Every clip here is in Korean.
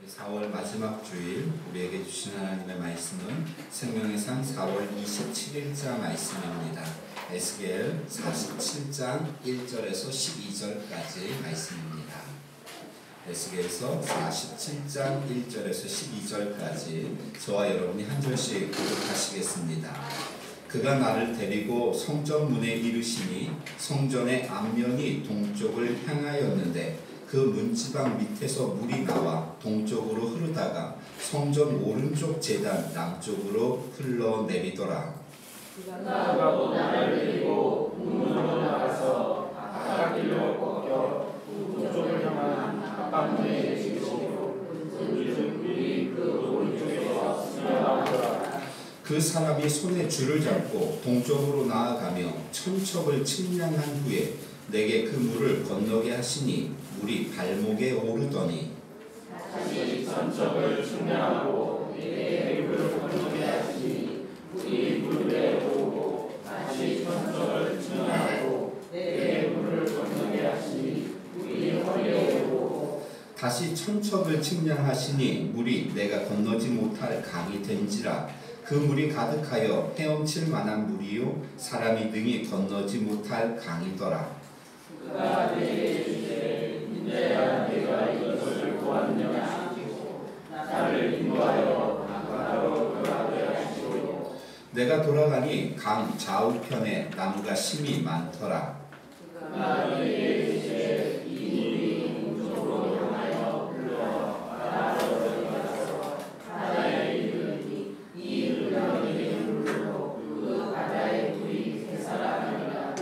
4월 마지막 주일 우리에게 주신 하나님의 말씀은 생명의 상 4월 27일자 말씀입니다. 에스겔 47장 1절에서 12절까지 말씀입니다. 에스겔서 47장 1절에서 12절까지 저와 여러분이 한 절씩 교독하시겠습니다. 그가 나를 데리고 성전 문에 이르시니 성전의 앞면이 동쪽을 향하였는데 그 문지방 밑에서 물이 나와 동쪽으로 흐르다가 성전 오른쪽 제단 남쪽으로 흘러내리더라. 그가 또 나를 데리고 문으로 나가서 바깥길로 꺾여 북쪽을 향한 바깥문에 이르시고 물이 그 오른쪽에서 흘러나오더라. 그 사람이 손에 줄을 잡고 동쪽으로 나아가며 천척을 측량한 후에 내게 그 물을 건너게 하시니 물이 발목에 오르더니 다시 천척을 측량하고 내게 물을 건너게 하시니 물이 물에 오르고 다시 천척을 측량하고 내게 물을 건너게 하시니 물이 허리에 오르고 다시 천척을 측량하시니 물이 내가 건너지 못할 강이 된지라. 그 물이 가득하여 헤엄칠 만한 물이요 사람이 능히 건너지 못할 강이더라. 그가 내게 이르시되 인자야 내가 이것을 보았느냐 하시고 나를 인도하여 바다로 돌아가게 하시고 내가 돌아가니 강 좌우편에 나무가 심이 많더라. 그가 내게 이르시되 이 물이 동쪽으로 향하여 흘러 바다로 들어가서 바다에 이르니 이 흘러내리는 물로 그 바다의 물이 되살아나리라.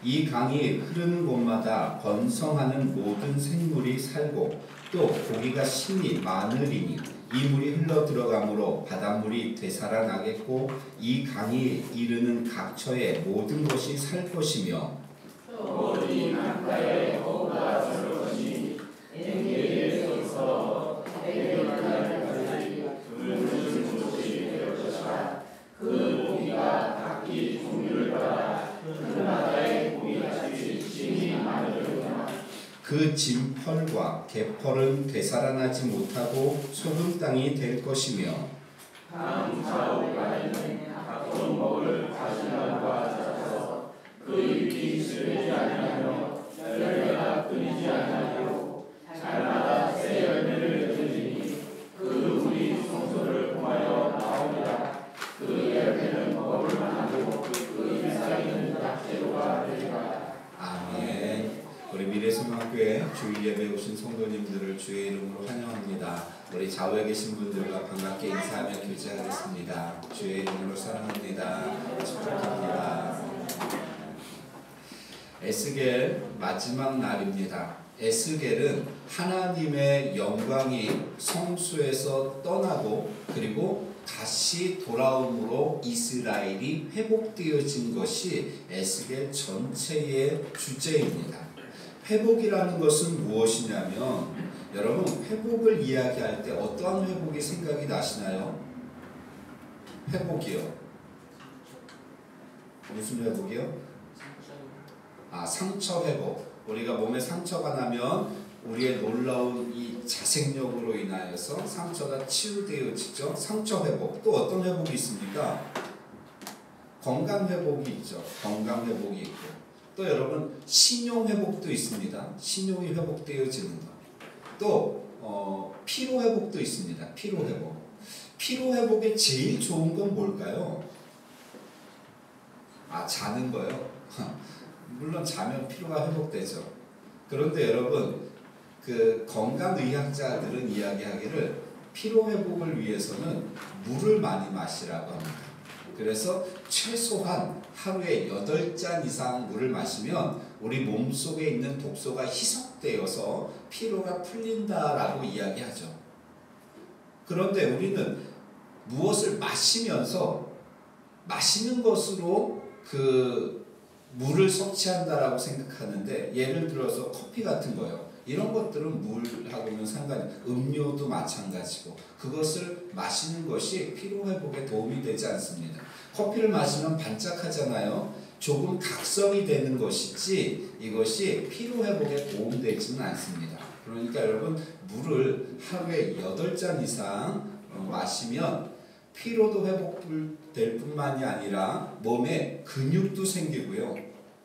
이 강이 흐르는 곳마다 번성하는 모든 생물이 살고 또 고기가 심이 많으리니 이 물이 흘러 들어가므로 바닷물이 되살아나겠고 이 강이 이르는 각처의 모든 것이 살 것이며 또 이 강가에 어부가 설 것이니 엔게리에 서서 해변가까지 물을 곳이 될 것이라. 그 고기가 각기 종류를 따라 그 바다의 고기같이 심이 많으리라. 그 진펄과 개펄은 되살아나지 못하고 소금 땅이 될 것이며 강 좌우간에는 각종 먹을 가시나무가 자라서 그 잎이 슬지 아니하며 열매가 끊이지 아니하고 잘마다 새 열매를 맺으니 그 물이 성소를 통하여 나오리라. 그 열매는 먹을 만하고 그 잎사귀는 약재로가 되리라. 아멘. 우리 미래소망교회 주일 예배 오신 성도님들을 주의 이름으로 환영합니다. 우리 좌우에 계신 분들과 반갑게 인사하며 교제하겠습니다. 주의 이름으로 사랑합니다. 축복합니다. 에스겔 마지막 날입니다. 에스겔은 하나님의 영광이 성소에서 떠나고 그리고 다시 돌아옴으로 이스라엘이 회복되어진 것이 에스겔 전체의 주제입니다. 회복이라는 것은 무엇이냐면 여러분 회복을 이야기할 때 어떠한 회복이 생각이 나시나요? 회복이요. 무슨 회복이요? 상처 회복. 우리가 몸에 상처가 나면 우리의 놀라운 이 자생력으로 인하여서 상처가 치유되어지죠. 상처 회복. 또 어떤 회복이 있습니까? 건강 회복이 있죠. 건강 회복이 있고 또 여러분 신용 회복도 있습니다. 신용이 회복되어지는 것. 또 피로 회복도 있습니다. 피로 회복. 피로 회복에 제일 좋은 건 뭘까요? 자는 거요. 물론 자면 피로가 회복되죠. 그런데 여러분 그 건강의학자들은 이야기하기를 피로 회복을 위해서는 물을 많이 마시라고 합니다. 그래서 최소한 하루에 8잔 이상 물을 마시면 우리 몸속에 있는 독소가 희석되어서 피로가 풀린다라고 이야기하죠. 그런데 우리는 무엇을 마시면서 마시는 것으로 그 물을 섭취한다라고 생각하는데 예를 들어서 커피 같은 거요. 이런 것들은 물하고는 상관이 음료도 마찬가지고 그것을 마시는 것이 피로회복에 도움이 되지 않습니다. 커피를 마시면 반짝하잖아요. 조금 각성이 되는 것이지 이것이 피로회복에 도움되지는 않습니다. 그러니까 여러분 물을 하루에 8잔 이상 마시면 피로도 회복될 뿐만이 아니라 몸에 근육도 생기고요.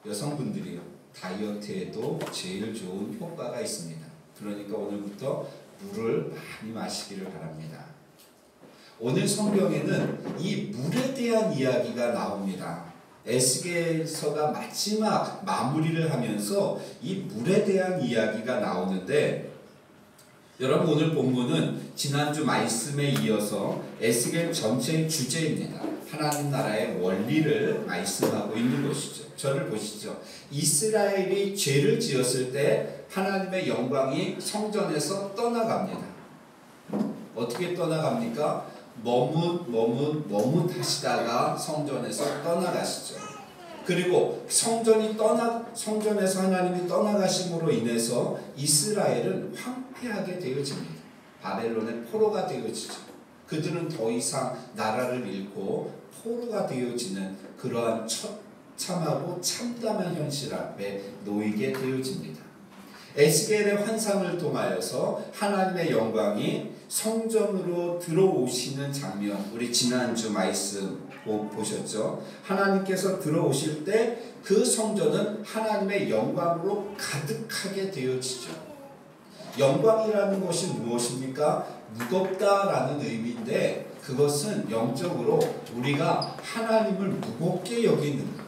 여성분들이요. 다이어트에도 제일 좋은 효과가 있습니다. 그러니까 오늘부터 물을 많이 마시기를 바랍니다. 오늘 성경에는 이 물에 대한 이야기가 나옵니다. 에스겔서가 마지막 마무리를 하면서 이 물에 대한 이야기가 나오는데 여러분 오늘 본문은 지난주 말씀에 이어서 에스겔 전체의 주제입니다. 하나님 나라의 원리를 말씀하고 있는 것이죠. 저를 보시죠. 이스라엘이 죄를 지었을 때 하나님의 영광이 성전에서 떠나갑니다. 어떻게 떠나갑니까? 머뭇하시다가 성전에서 떠나가시죠. 그리고 성전에서 하나님이 떠나가심으로 인해서 이스라엘은 황폐하게 되어집니다. 바벨론의 포로가 되어지죠. 그들은 더 이상 나라를 잃고 포로가 되어지는 그러한 처참하고 참담한 현실 앞에 놓이게 되어집니다. 에스겔의 환상을 통하여서 하나님의 영광이 성전으로 들어오시는 장면, 우리 지난주 말씀 보셨죠? 하나님께서 들어오실 때 그 성전은 하나님의 영광으로 가득하게 되어지죠. 영광이라는 것이 무엇입니까? 무겁다라는 의미인데 그것은 영적으로 우리가 하나님을 무겁게 여기는가,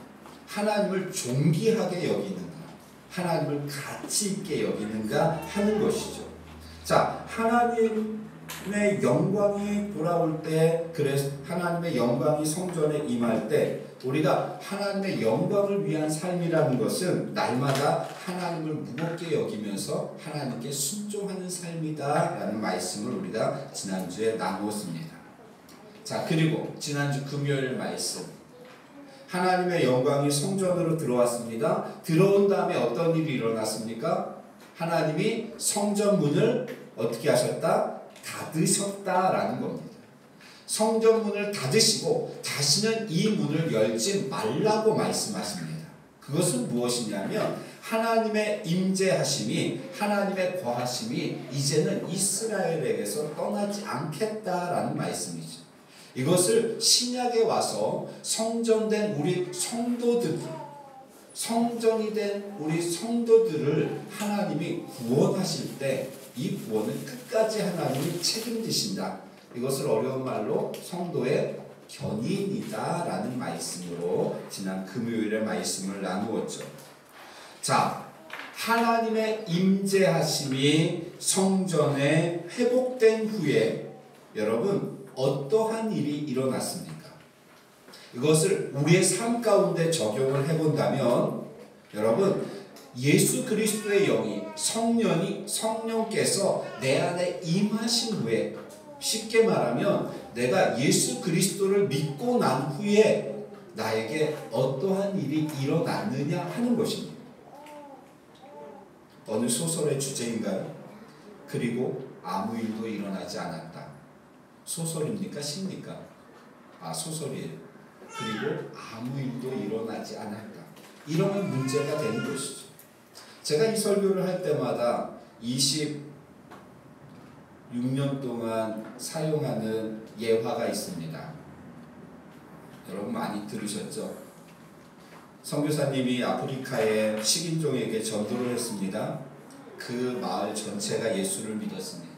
하나님을 존귀하게 여기는가, 하나님을 가치 있게 여기는가 하는 것이죠. 자, 하나님의 영광이 돌아올 때, 그래서 하나님의 영광이 성전에 임할 때 우리가 하나님의 영광을 위한 삶이라는 것은 날마다 하나님을 무겁게 여기면서 하나님께 순종하는 삶이다라는 말씀을 우리가 지난주에 나누었습니다. 자, 그리고 지난주 금요일 말씀, 하나님의 영광이 성전으로 들어왔습니다. 들어온 다음에 어떤 일이 일어났습니까? 하나님이 성전 문을 어떻게 하셨다? 닫으셨다라는 겁니다. 성전 문을 닫으시고 다시는 이 문을 열지 말라고 말씀하십니다. 그것은 무엇이냐면 하나님의 임재하심이, 하나님의 거하심이 이제는 이스라엘에게서 떠나지 않겠다라는 말씀이죠. 이것을 신약에 와서 성전된 우리 성도들, 성전이 된 우리 성도들을 하나님이 구원하실 때 이 구원을 끝까지 하나님이 책임지신다. 이것을 어려운 말로 성도의 견인이다 라는 말씀으로 지난 금요일의 말씀을 나누었죠. 자, 하나님의 임재하심이 성전에 회복된 후에 여러분 어떠한 일이 일어났습니까? 이것을 우리의 삶 가운데 적용을 해본다면 여러분 예수 그리스도의 영이 성령께서 내 안에 임하신 후에, 쉽게 말하면 내가 예수 그리스도를 믿고 난 후에 나에게 어떠한 일이 일어났느냐 하는 것입니다. 어느 소설의 주제인가요? 그리고 아무 일도 일어나지 않았다. 소설입니까? 시입니까? 소설이에요. 그리고 아무 일도 일어나지 않았다. 이러면 문제가 되는 것이죠. 제가 이 설교를 할 때마다 26년 동안 사용하는 예화가 있습니다. 여러분 많이 들으셨죠? 선교사님이 아프리카의 식인종에게 전도를 했습니다. 그 마을 전체가 예수를 믿었습니다.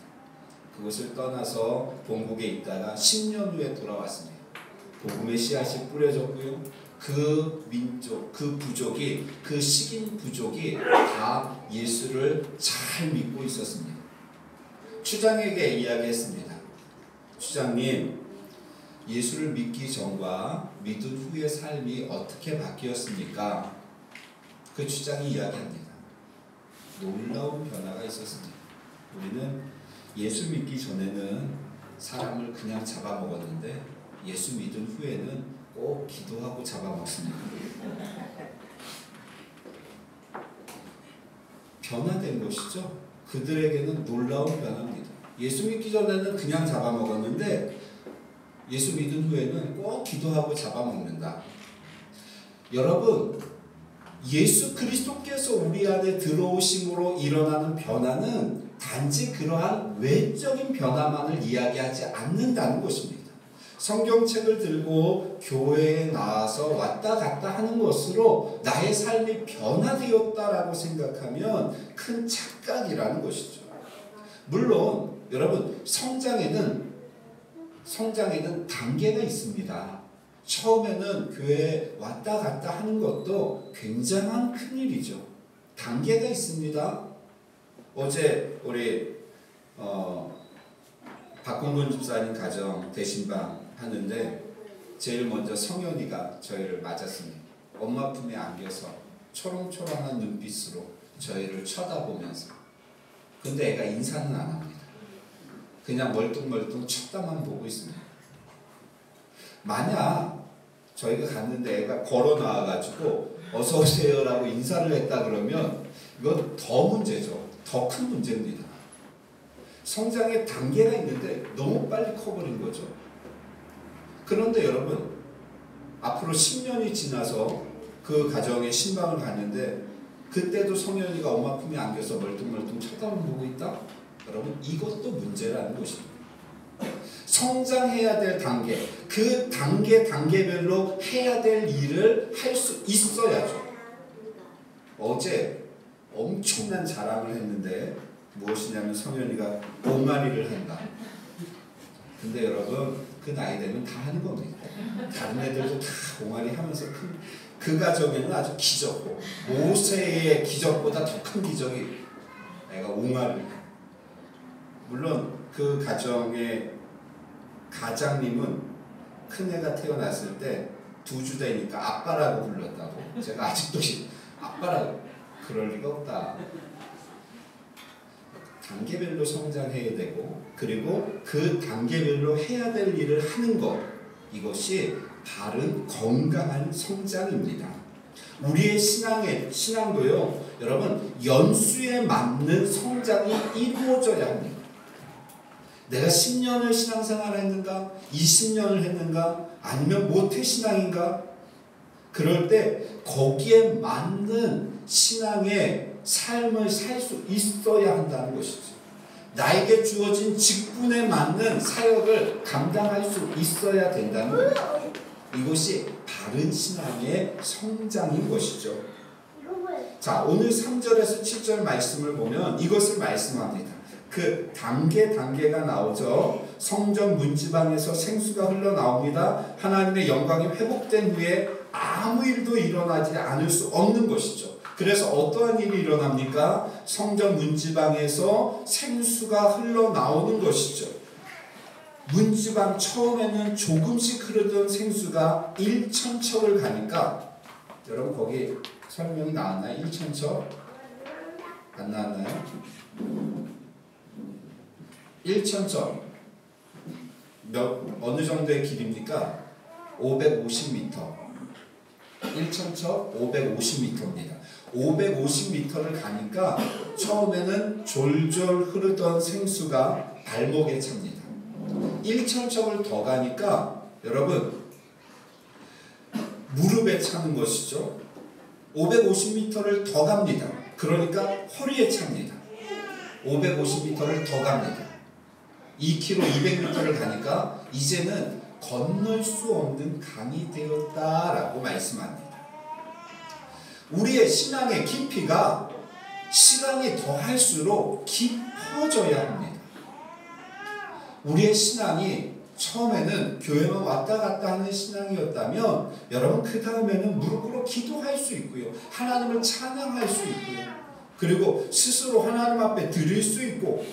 그것을 떠나서 본국에 있다가 10년 후에 돌아왔습니다. 복음의 씨앗이 뿌려졌고요. 그 민족, 그 부족이, 그 식인 부족이 다 예수를 잘 믿고 있었습니다. 추장에게 이야기했습니다. 추장님, 예수를 믿기 전과 믿은 후의 삶이 어떻게 바뀌었습니까? 그 추장이 이야기합니다. 놀라운 변화가 있었습니다. 우리는 예수 믿기 전에는 사람을 그냥 잡아먹었는데 예수 믿은 후에는 꼭 기도하고 잡아먹습니다. 변화된 것이죠. 그들에게는 놀라운 변화입니다. 예수 믿기 전에는 그냥 잡아먹었는데 예수 믿은 후에는 꼭 기도하고 잡아먹는다. 여러분, 예수 그리스도께서 우리 안에 들어오심으로 일어나는 변화는 단지 그러한 외적인 변화만을 이야기하지 않는다는 것입니다. 성경책을 들고 교회에 나와서 왔다 갔다 하는 것으로 나의 삶이 변화되었다라고 생각하면 큰 착각이라는 것이죠. 물론 여러분 성장에는 단계가 있습니다. 처음에는 교회에 왔다 갔다 하는 것도 굉장한 큰일이죠. 단계가 있습니다. 어제 우리 박홍근 집사님 가정 대신방 하는데 제일 먼저 성현이가 저희를 맞았습니다. 엄마 품에 안겨서 초롱초롱한 눈빛으로 저희를 쳐다보면서, 근데 애가 인사는 안 합니다. 그냥 멀뚱멀뚱 쳐다만 보고 있습니다. 만약 저희가 갔는데 애가 걸어 나와가지고 어서 오세요라고 인사를 했다 그러면 이건 더 문제죠. 더 큰 문제입니다. 성장의 단계가 있는데 너무 빨리 커버린 거죠. 그런데 여러분, 앞으로 10년이 지나서 그 가정에 신방을 갔는데 그때도 성현이가 엄마 품에 안겨서 멀뚱멀뚱 쳐다만 보고 있다? 여러분, 이것도 문제라는 것입니다. 성장해야 될 단계, 그 단계별로 해야 될 일을 할 수 있어야죠. 어제 엄청난 자랑을 했는데 무엇이냐면 성현이가 옹알이를 한다. 근데 여러분, 그 나이 되면 다 하는 겁니다. 다른 애들도 다 옹알이 하면서 그 가정에는 아주 기적, 모세의 기적보다 더 큰 기적이 애가 옹알이. 물론 그 가정의 가장님은 큰애가 태어났을 때 2주 되니까 아빠라고 불렀다고. 제가 아직도 아빠라고. 그럴 리가 없다. 단계별로 성장해야 되고, 그리고 그 단계별로 해야 될 일을 하는 것, 이것이 바른 건강한 성장입니다. 우리의 신앙도요, 여러분, 연수에 맞는 성장이 이루어져야 합니다. 내가 10년을 신앙생활을 했는가? 20년을 했는가? 아니면 모태신앙인가? 그럴 때 거기에 맞는 신앙의 삶을 살 수 있어야 한다는 것이죠. 나에게 주어진 직분에 맞는 사역을 감당할 수 있어야 된다는 거예요. 이것이 바른 신앙의 성장인 것이죠. 자, 오늘 3절에서 7절 말씀을 보면 이것을 말씀합니다. 그 단계가 나오죠. 성전 문지방에서 생수가 흘러나옵니다. 하나님의 영광이 회복된 후에 아무 일도 일어나지 않을 수 없는 것이죠. 그래서 어떠한 일이 일어납니까? 성전 문지방에서 생수가 흘러나오는 것이죠. 문지방 처음에는 조금씩 흐르던 생수가 1,000척을 가니까, 여러분 거기 설명이 나왔나요? 1,000척? 안 나왔나요? 1,000척 어느 정도의 길입니까? 550m. 1,000척 550m입니다. 550m를 가니까 처음에는 졸졸 흐르던 생수가 발목에 찹니다. 1,000척을 더 가니까 여러분 무릎에 차는 것이죠. 550m를 더 갑니다. 그러니까 허리에 찹니다. 550m를 더 갑니다. 2km, 200m를 가니까 이제는 건널 수 없는 강이 되었다라고 말씀합니다. 우리의 신앙의 깊이가 시간이 더할수록 깊어져야 합니다. 우리의 신앙이 처음에는 교회만 왔다 갔다 하는 신앙이었다면 여러분 그 다음에는 무릎 꿇어 기도할 수 있고요. 하나님을 찬양할 수 있고요. 그리고 스스로 하나님 앞에 드릴 수 있고,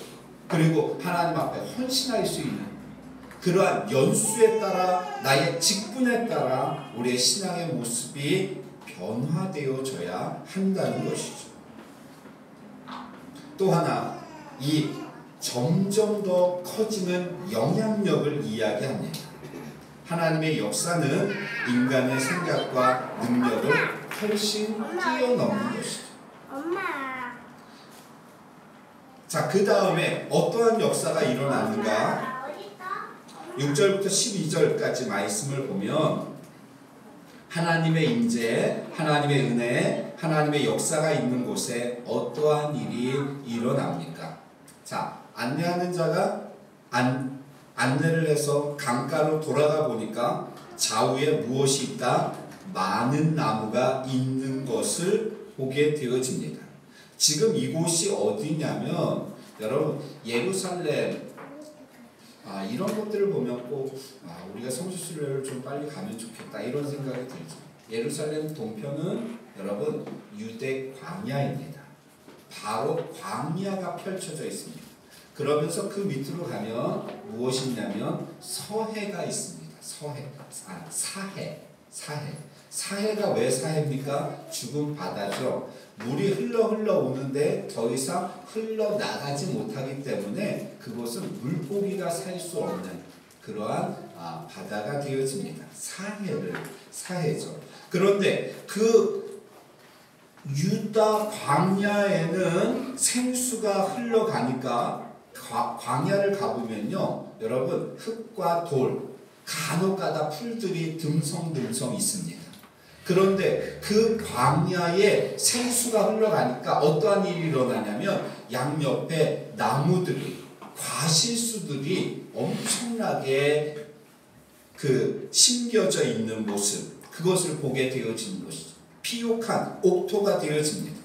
그리고 하나님 앞에 헌신할 수 있는 그러한 연수에 따라, 나의 직분에 따라 우리의 신앙의 모습이 변화되어져야 한다는 것이죠. 또 하나, 이 점점 더 커지는 영향력을 이야기합니다. 하나님의 역사는 인간의 생각과 능력을 훨씬 뛰어넘는 것이죠. 자, 그 다음에 어떠한 역사가 일어나는가? 6절부터 12절까지 말씀을 보면 하나님의 임재, 하나님의 은혜, 하나님의 역사가 있는 곳에 어떠한 일이 일어납니까? 자, 안내하는 자가 안내를 해서 강가로 돌아가 보니까 좌우에 무엇이 있다? 많은 나무가 있는 것을 보게 되어집니다. 지금 이곳이 어디냐면 여러분 예루살렘 이런 것들을 보면 꼭 우리가 성지순례를 좀 빨리 가면 좋겠다 이런 생각이 들죠. 예루살렘 동편은 여러분 유대 광야입니다. 바로 광야가 펼쳐져 있습니다. 그러면서 그 밑으로 가면 무엇이 있냐면 서해가 있습니다. 사해가 왜 사해입니까? 죽은 바다죠. 물이 흘러 오는데 더 이상 흘러나가지 못하기 때문에 그곳은 물고기가 살 수 없는 그러한 바다가 되어집니다. 사해죠. 그런데 그 유다 광야에는 생수가 흘러가니까 광야를 가보면요 여러분 흙과 돌 간혹가다 풀들이 듬성듬성 있습니다. 그런데 그 광야에 생수가 흘러가니까 어떠한 일이 일어나냐면 양옆에 나무들이 과실수들이 엄청나게 심겨져 있는 모습 그것을 보게 되어지는 것이죠. 피옥한 옥토가 되어집니다.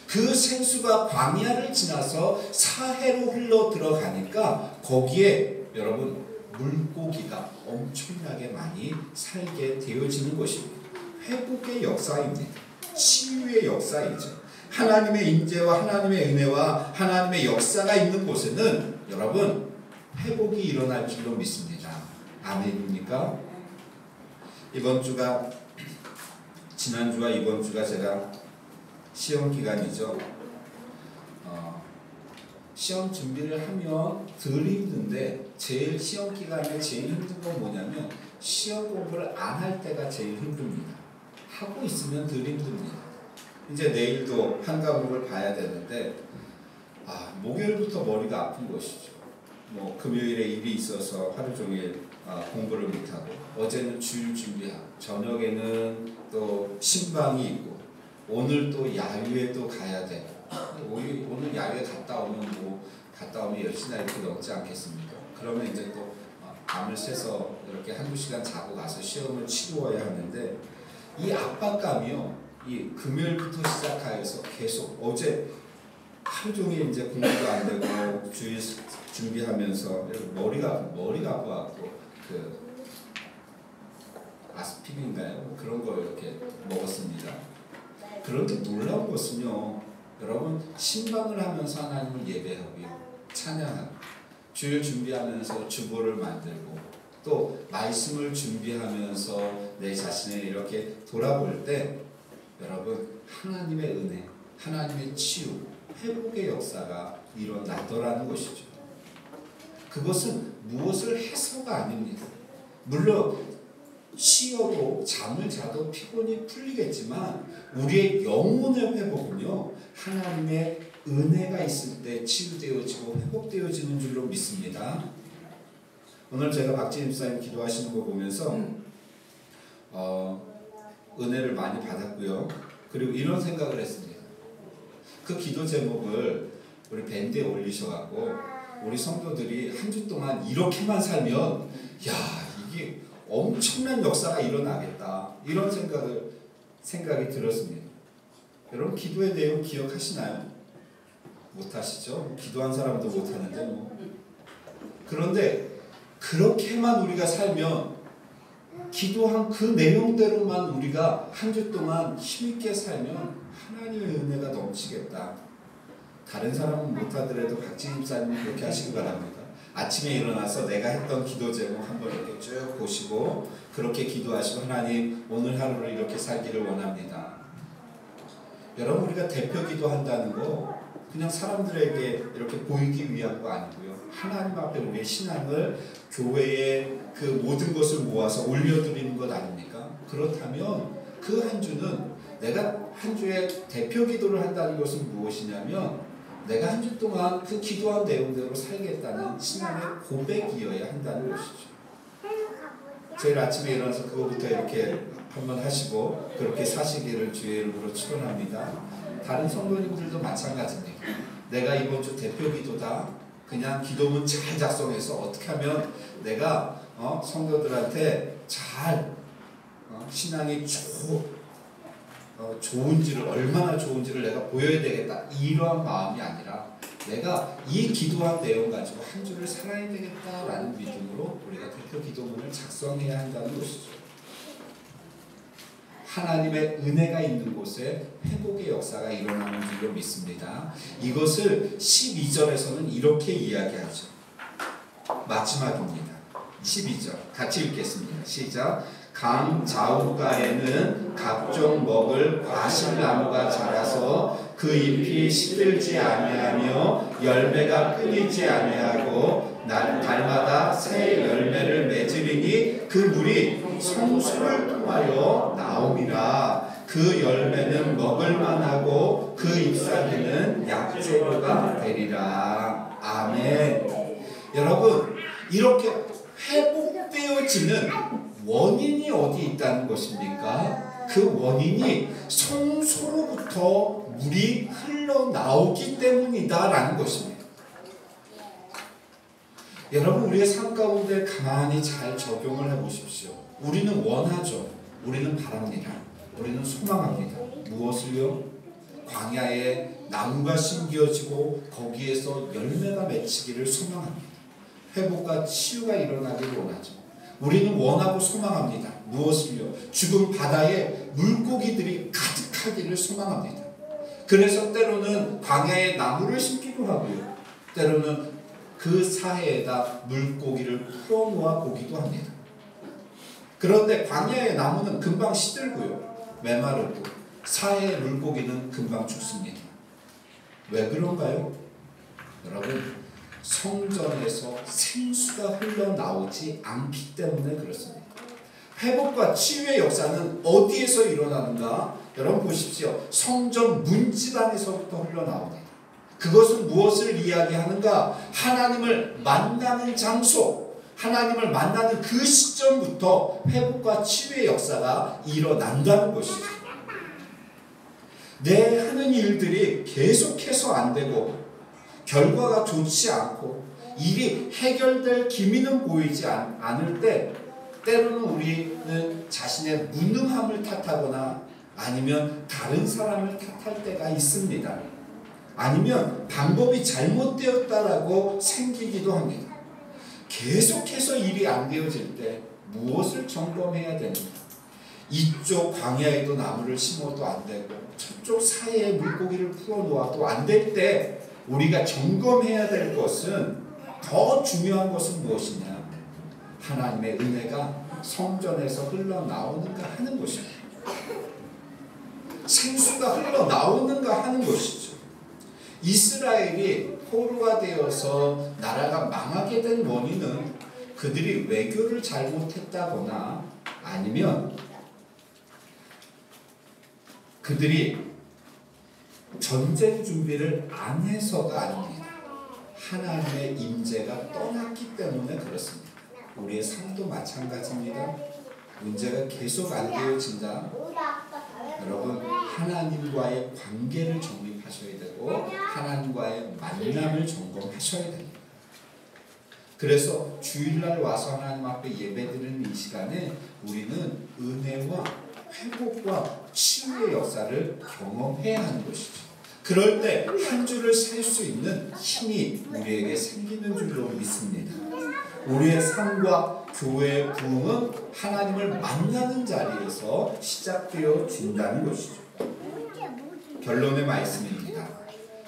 그 생수가 광야를 지나서 사해로 흘러 들어가니까 거기에 여러분 물고기가 엄청나게 많이 살게 되어지는 것입니다. 회복의 역사입니다. 치유의 역사이죠. 하나님의 인재와 하나님의 은혜와 하나님의 역사가 있는 곳에는 여러분 회복이 일어날 줄로 믿습니다. 아멘입니까? 지난주와 이번주가 제가 시험 기간이죠. 시험 준비를 하면 덜 힘든데 시험 기간에 제일 힘든 건 뭐냐면 시험 공부를 안 할 때가 제일 힘듭니다. 하고 있으면 덜 힘듭니다. 이제 내일도 한 과목을 봐야 되는데 목요일부터 머리가 아픈 것이죠. 금요일에 일이 있어서 하루 종일 공부를 못하고 어제는 주일 준비하고 저녁에는 또 신방이 있고 오늘 또 야유회 또 가야 되고 오늘 야유회 갔다 오면 10시나 이렇게 넘지 않겠습니까? 그러면 이제 또 밤을 새서 이렇게 한두 시간 자고 가서 시험을 치루어야 하는데 이 압박감이요. 이 금요일부터 시작하여서 계속 어제 하루 종일 이제 공부도 안 되고 주일 준비하면서 머리가 아파갖고 아스피린인가요? 그런 거 이렇게 먹었습니다. 그런데 놀라운 것은요. 여러분 신방을 하면서 하나님을 예배하고요. 찬양하고 주일 준비하면서 주보를 만들고 또 말씀을 준비하면서 내 자신을 이렇게 돌아볼 때 여러분 하나님의 은혜, 하나님의 치유, 회복의 역사가 일어나더라는 것이죠. 그것은 무엇을 해서가 아닙니다. 물론 쉬어도 잠을 자도 피곤이 풀리겠지만 우리의 영혼의 회복은요 하나님의 은혜가 있을 때 치유되어지고 회복되어지는 줄로 믿습니다. 오늘 제가 박지임 목사님 기도하시는 거 보면서 은혜를 많이 받았고요. 그리고 이런 생각을 했습니다. 그 기도 제목을 우리 밴드에 올리셔갖고 우리 성도들이 한 주 동안 이렇게만 살면 이게 엄청난 역사가 일어나겠다 이런 생각이 들었습니다. 여러분 기도의 내용 기억하시나요? 못하시죠? 기도한 사람도 못하는데 그런데 그렇게만 우리가 살면 기도한 그 내용대로만 우리가 한 주 동안 힘있게 살면 하나님의 은혜가 넘치겠다. 다른 사람은 못하더라도 박지임 목사님이 그렇게 하시기 바랍니다. 아침에 일어나서 내가 했던 기도 제목 한번 이렇게 쭉 보시고 그렇게 기도하시고 하나님 오늘 하루를 이렇게 살기를 원합니다. 여러분 우리가 대표 기도한다는 거 그냥 사람들에게 이렇게 보이기 위한 거 아니고요. 하나님 앞에 우리의 신앙을 교회의 그 모든 것을 모아서 올려드리는 것 아닙니까? 그렇다면 그 한 주는 내가 한 주에 대표 기도를 한다는 것은 무엇이냐면 내가 한 주 동안 그 기도한 내용대로 살겠다는 신앙의 고백이어야 한다는 것이죠. 제일 아침에 일어나서 그거부터 이렇게 한번 하시고 그렇게 사시기를 주의 이름으로 축원합니다. 다른 성도님들도 마찬가지입니다. 내가 이번 주 대표 기도다. 그냥 기도문 잘 작성해서 어떻게 하면 내가 성도들한테 잘 신앙이 좋은지를, 얼마나 좋은지를 내가 보여야 되겠다, 이러한 마음이 아니라 내가 이 기도한 내용 가지고 한 주를 살아야 되겠다라는 믿음으로 우리가 대표 기도문을 작성해야 한다는 것이죠. 하나님의 은혜가 있는 곳에 회복의 역사가 일어나는 줄로 믿습니다. 이것을 12절에서는 이렇게 이야기하죠. 마지막입니다. 12절 같이 읽겠습니다. 시작. 강 좌우가에는 각종 먹을 과실나무가 자라서 그 잎이 시들지 아니하며 열매가 끊이지 아니하고 달마다 새 열매를 맺으리니 그 물이 성수를 통하여 나오리라. 그 열매는 먹을만하고 그 잎사귀는 약재료가 되리라. 아멘. 여러분, 이렇게 회복되어지는 원인이 어디 있다는 것입니까? 그 원인이 성소로부터 물이 흘러나오기 때문이다라는 것입니다. 여러분, 우리의 삶 가운데 가만히 잘 적용을 해보십시오. 우리는 원하죠. 우리는 바랍니다. 우리는 소망합니다. 무엇을요? 광야에 나무가 심겨지고 거기에서 열매가 맺히기를 소망합니다. 회복과 치유가 일어나기를 원하죠. 우리는 원하고 소망합니다. 무엇을요? 죽은 바다에 물고기들이 가득하기를 소망합니다. 그래서 때로는 광야에 나무를 심기도 하고요. 때로는 그 사해에다 물고기를 풀어놓아 보기도 합니다. 그런데 광야의 나무는 금방 시들고요. 메마르고 사해의 물고기는 금방 죽습니다. 왜 그런가요? 여러분, 성전에서 생수가 흘러나오지 않기 때문에 그렇습니다. 회복과 치유의 역사는 어디에서 일어나는가? 여러분 보십시오. 성전 문지방에서부터 흘러나옵니다. 그것은 무엇을 이야기하는가? 하나님을 만나는 장소, 하나님을 만나는 그 시점부터 회복과 치유의 역사가 일어난다는 것이죠. 내 하는 일들이 계속해서 안 되고 결과가 좋지 않고 일이 해결될 기미는 보이지 않을 때 때로는 우리는 자신의 무능함을 탓하거나 아니면 다른 사람을 탓할 때가 있습니다. 아니면 방법이 잘못되었다라고 생기기도 합니다. 계속해서 일이 안 되어질 때 무엇을 점검해야 됩니까? 이쪽 광야에도 나무를 심어도 안 되고 저쪽 사이에 물고기를 풀어놓아도 안 될 때 우리가 점검해야 될 것은, 더 중요한 것은 무엇이냐? 하나님의 은혜가 성전에서 흘러나오는가 하는 것입니다. 생수가 흘러나오는가 하는 것이죠. 이스라엘이 포로가 되어서 나라가 망하게 된 원인은 그들이 외교를 잘못했다거나 아니면 그들이 전쟁 준비를 안 해서가 아닙니다. 하나님의 임재가 떠났기 때문에 그렇습니다. 우리의 삶도 마찬가지입니다. 문제가 계속 안 되어진다. 여러분, 하나님과의 관계를 정립하셔야 되고 하나님과의 만남을 점검하셔야 됩니다. 그래서 주일날 와서 하나님 앞에 예배드리는 이 시간에 우리는 은혜와 회복과 치유의 역사를 경험해야 하는 것이죠. 그럴 때 한 주를 살 수 있는 힘이 우리에게 생기는 줄로 믿습니다. 우리의 삶과 교회의 부흥은 하나님을 만나는 자리에서 시작되어진다는 것이죠. 결론의 말씀입니다.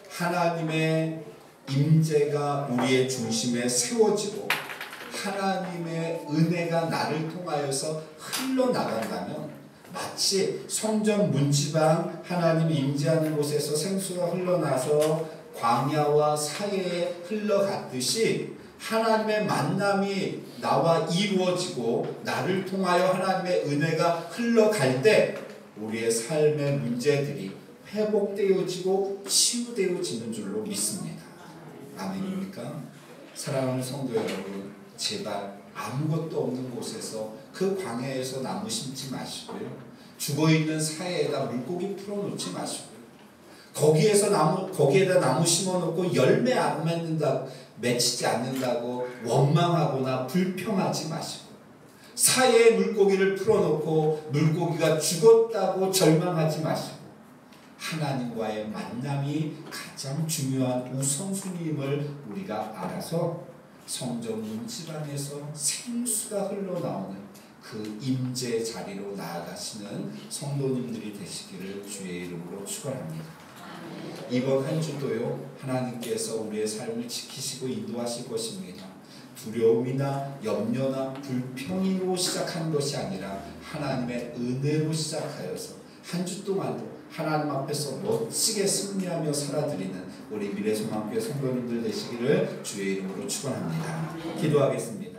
하나님의 임재가 우리의 중심에 세워지고 하나님의 은혜가 나를 통하여서 흘러나간다면 마치 성전 문지방 하나님이 임재하는 곳에서 생수가 흘러나서 광야와 사해에 흘러갔듯이 하나님의 만남이 나와 이루어지고 나를 통하여 하나님의 은혜가 흘러갈 때 우리의 삶의 문제들이 회복되어지고 치유되어지는 줄로 믿습니다. 아멘입니까? 사랑하는 성도 여러분, 제발 아무것도 없는 곳에서 그 광야에서 나무 심지 마시고요. 죽어있는 사해에다 물고기 풀어놓지 마시고요. 거기에다 나무 심어놓고 열매 안 맺히지 않는다고 원망하거나 불평하지 마시고, 사이에 물고기를 풀어놓고 물고기가 죽었다고 절망하지 마시고, 하나님과의 만남이 가장 중요한 우선순위임을 우리가 알아서 성전 문집 안에서 생수가 흘러나오는 그 임재 자리로 나아가시는 성도님들이 되시기를 주의 이름으로 축원합니다. 이번 한 주도요, 하나님께서 우리의 삶을 지키시고 인도하실 것입니다. 두려움이나 염려나 불평으로 시작하는 것이 아니라 하나님의 은혜로 시작하여서 한 주 동안도 하나님 앞에서 멋지게 승리하며 살아드리는 우리 미래소망교회 성도님들 되시기를 주의 이름으로 축원합니다. 기도하겠습니다.